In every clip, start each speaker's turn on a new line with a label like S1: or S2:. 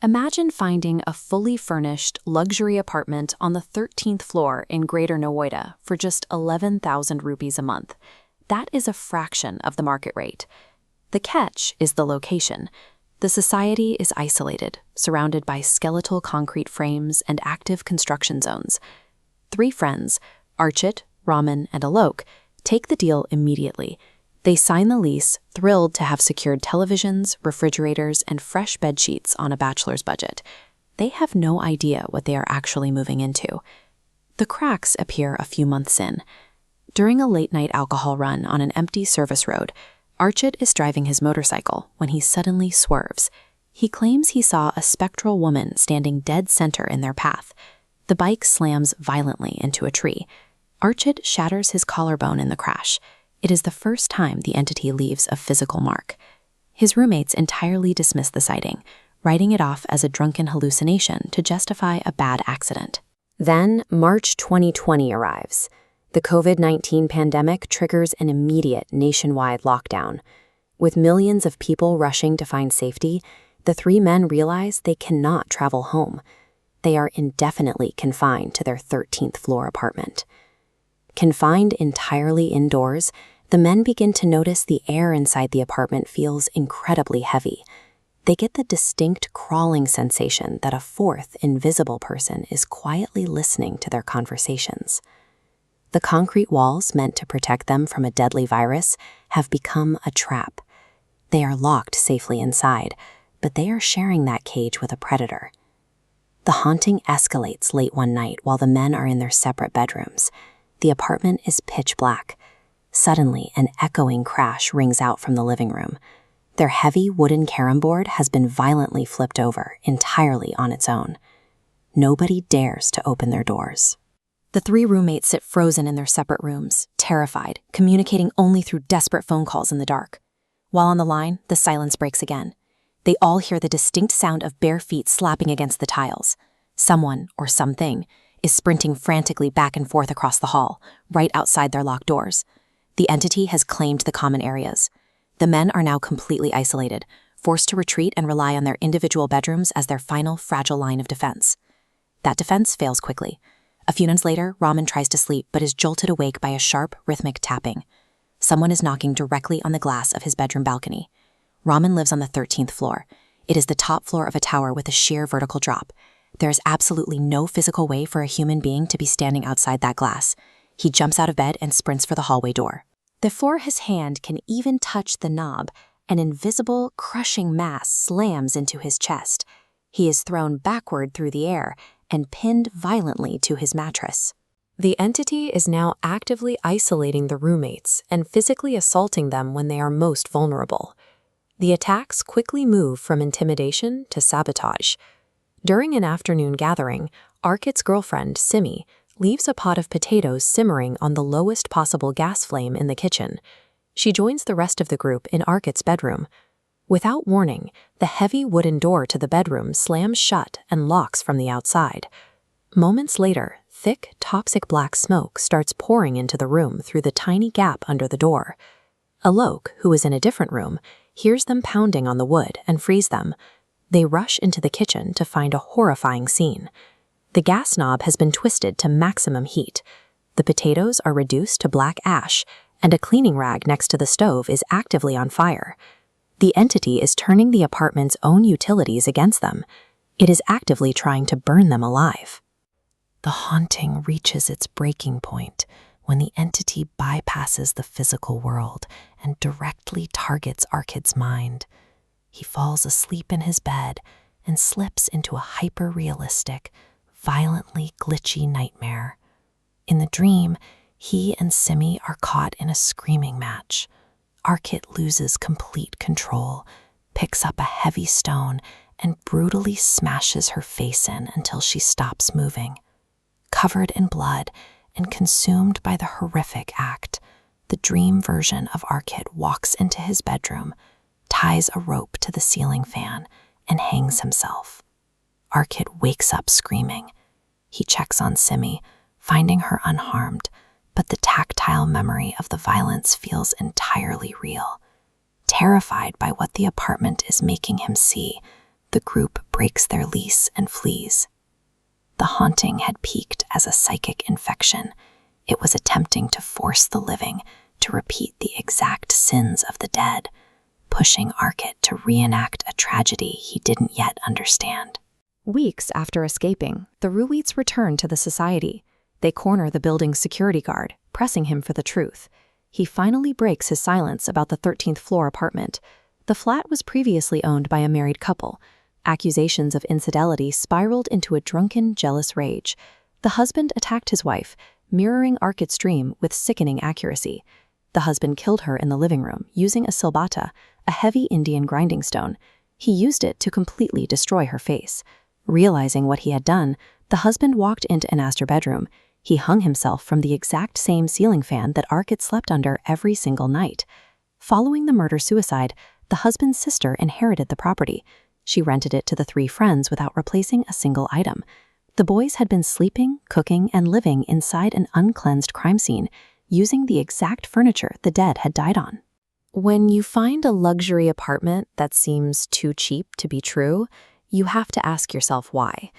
S1: Imagine finding a fully furnished luxury apartment on the 13th floor in Greater Noida for just 11,000 rupees a month. That is a fraction of the market rate. The catch is the location. The society is isolated, surrounded by skeletal concrete frames and active construction zones. 3 friends, Archit, Raman, and Alok, take the deal immediately. They sign the lease, thrilled to have secured televisions, refrigerators, and fresh bedsheets on a bachelor's budget. They have no idea what they are actually moving into. The cracks appear a few months in. During a late-night alcohol run on an empty service road, Archit is driving his motorcycle when he suddenly swerves. He claims he saw a spectral woman standing dead center in their path. The bike slams violently into a tree. Archit shatters his collarbone in the crash. It is the first time the entity leaves a physical mark. His roommates entirely dismiss the sighting, writing it off as a drunken hallucination to justify a bad accident. Then, March 2020 arrives. The COVID-19 pandemic triggers an immediate nationwide lockdown. With millions of people rushing to find safety, the 3 men realize they cannot travel home. They are indefinitely confined to their 13th floor apartment. Confined entirely indoors, the men begin to notice the air inside the apartment feels incredibly heavy. They get the distinct crawling sensation that a 4th invisible person is quietly listening to their conversations. The concrete walls meant to protect them from a deadly virus have become a trap. They are locked safely inside, but they are sharing that cage with a predator. The haunting escalates late one night while the men are in their separate bedrooms. The apartment is pitch black. Suddenly, an echoing crash rings out from the living room. Their heavy wooden carom board has been violently flipped over, entirely on its own. Nobody dares to open their doors. The 3 roommates sit frozen in their separate rooms, terrified, communicating only through desperate phone calls in the dark. While on the line, the silence breaks again. They all hear the distinct sound of bare feet slapping against the tiles. Someone, or something, is sprinting frantically back and forth across the hall, right outside their locked doors. The entity has claimed the common areas. The men are now completely isolated, forced to retreat and rely on their individual bedrooms as their final fragile line of defense. That defense fails quickly. A few minutes later, Raman tries to sleep but is jolted awake by a sharp, rhythmic tapping. Someone is knocking directly on the glass of his bedroom balcony. Raman lives on the 13th floor. It is the top floor of a tower with a sheer vertical drop. There is absolutely no physical way for a human being to be standing outside that glass. He jumps out of bed and sprints for the hallway door. Before his hand can even touch the knob, an invisible, crushing mass slams into his chest. He is thrown backward through the air and pinned violently to his mattress. The entity is now actively isolating the roommates and physically assaulting them when they are most vulnerable. The attacks quickly move from intimidation to sabotage. During an afternoon gathering, Archit's girlfriend, Simi, leaves a pot of potatoes simmering on the lowest possible gas flame in the kitchen. She joins the rest of the group in Archit's bedroom. Without warning, the heavy wooden door to the bedroom slams shut and locks from the outside. Moments later, thick, toxic black smoke starts pouring into the room through the tiny gap under the door. Alok, who is in a different room, hears them pounding on the wood and frees them. They rush into the kitchen to find a horrifying scene. The gas knob has been twisted to maximum heat. The potatoes are reduced to black ash, and a cleaning rag next to the stove is actively on fire. The entity is turning the apartment's own utilities against them. It is actively trying to burn them alive. The haunting reaches its breaking point when the entity bypasses the physical world and directly targets Archid's mind. He falls asleep in his bed and slips into a hyper-realistic, violently glitchy nightmare. In the dream, he and Simi are caught in a screaming match. Archit loses complete control, picks up a heavy stone, and brutally smashes her face in until she stops moving. Covered in blood and consumed by the horrific act, the dream version of Archit walks into his bedroom, ties a rope to the ceiling fan, and hangs himself. Archit wakes up screaming. He checks on Simi, finding her unharmed, but the tactile memory of the violence feels entirely real. Terrified by what the apartment is making him see,
S2: the group breaks their lease and flees. The haunting had peaked as a psychic infection. It was attempting to force the living to repeat the exact sins of the dead, pushing Aakhir to reenact a tragedy he didn't yet understand.
S1: Weeks after escaping, the Ruites return to the society. They corner the building's security guard, pressing him for the truth. He finally breaks his silence about the 13th floor apartment. The flat was previously owned by a married couple. Accusations of infidelity spiraled into a drunken, jealous rage. The husband attacked his wife, mirroring Aakhir's dream with sickening accuracy. The husband killed her in the living room using a silbata, a heavy Indian grinding stone. He used it to completely destroy her face. Realizing what he had done, the husband walked into and asked her bedroom. He hung himself from the exact same ceiling fan that Aakhir slept under every single night. Following the murder-suicide, the husband's sister inherited the property. She rented it to the 3 friends without replacing a single item. The boys had been sleeping, cooking, and living inside an uncleansed crime scene, using the exact furniture the dead had died on. When you find a luxury apartment that seems too cheap to be true, you have to ask yourself why.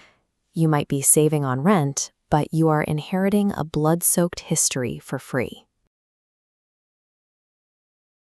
S1: You might be saving on rent, but you are inheriting a blood-soaked history for free.